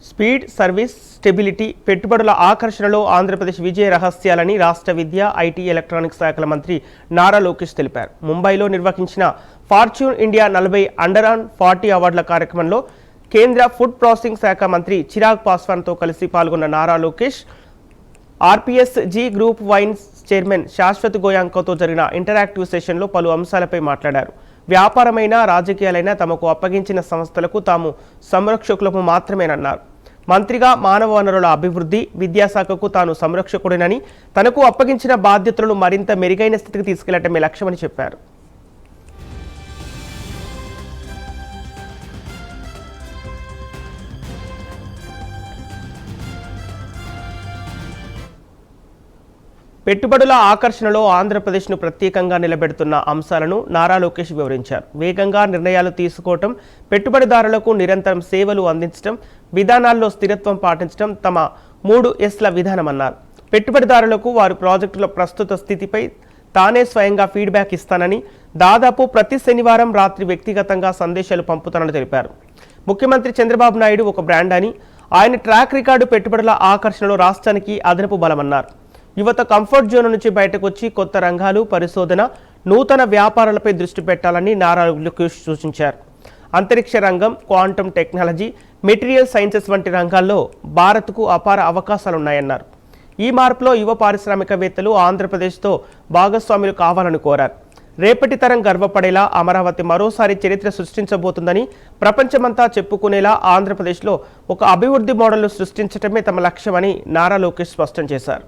Speed, service, stability, పెట్టుబడుల ఆకర్షణలో ఆంధ్రప్రదేశ్ విజయ రహస్యాలని రాష్ట్ర విద్య, IT, electronics శాఖల మంత్రి నారా లోకేష్ తెలిపారు. ముంబైలో నిర్వహించిన ఫార్చ్యూన్ ఇండియా 40 అండర్-40 అవార్డుల కార్యక్రమంలో కేంద్ర ఫుడ్ ప్రాసెసింగ్ శాఖ మంత్రి చిరాగ్ పాస్వాన్తో కలిసి పాల్గొన్న Nara Lokesh RPS G group vice chairman Shashwat గోయాంకతో జరిగిన ఇంటరాక్టివ్ సెషన్లో పలు అంశాలపై మాట్లాడారు. వ్యాపారమైన, రాజకీయాలైనా తమకు అప్పగించిన సంస్థలకు తాము సంరక్షకులకు మాత్రమేనన్నారు. మంత్రిగా మానవ వనరుల అభివృద్ధి, విద్యాశాఖకు తాను సంరక్షకుడినని, తనకు అప్పగించిన బాధ్యతలను మరింత మెరుగైన స్థితికి తీసుకెళ్లటమే లక్ష్యమని చెప్పారు. పెట్టుబడుల ఆకర్షణలో ఆంధ్రప్రదేశ్ను ప్రత్యేకంగా నిలబెడుతున్న అంశాలను నారా లోకేష్ వివరించారు. వేగంగా నిర్ణయాలు తీసుకోవటం, పెట్టుబడిదారులకు నిరంతరం సేవలు అందించడం, విధానాల్లో స్థిరత్వం పాటించడం తమ 3 Sల విధానమన్నారు. పెట్టుబడిదారులకు వారి ప్రాజెక్టుల ప్రస్తుత స్థితిపై తానే స్వయంగా ఫీడ్బ్యాక్ ఇస్తానని, దాదాపు ప్రతి శనివారం రాత్రి వ్యక్తిగతంగా సందేశాలు పంపుతానని తెలిపారు. ముఖ్యమంత్రి చంద్రబాబు నాయుడు ఒక బ్రాండ్ అని, ఆయన ట్రాక్ రికార్డు పెట్టుబడుల ఆకర్షణలో రాష్ట్రానికి అదనపు బలమన్నారు. యువత కంఫర్ట్ జోన్ నుంచి బయటకు వచ్చి కొత్త రంగాలు, పరిశోధన, నూతన వ్యాపారాలపై దృష్టి పెట్టాలని నారా లోకేష్ సూచించారు. అంతరిక్ష రంగం, క్వాంటమ్ టెక్నాలజీ, మెటీరియల్ సైన్సెస్ వంటి రంగాల్లో భారత్కు అపార అవకాశాలున్నాయన్నారు. ఈ మార్పులో యువ పారిశ్రామికవేత్తలు ఆంధ్రప్రదేశ్తో భాగస్వాములు కావాలని కోరారు. రేపటి తరం గర్వపడేలా అమరావతి మరోసారి చరిత్ర సృష్టించబోతుందని, ప్రపంచమంతా చెప్పుకునేలా ఆంధ్రప్రదేశ్లో ఒక అభివృద్ధి మోడల్ను సృష్టించడమే తమ లక్ష్యమని నారా లోకేష్ స్పష్టం చేశారు.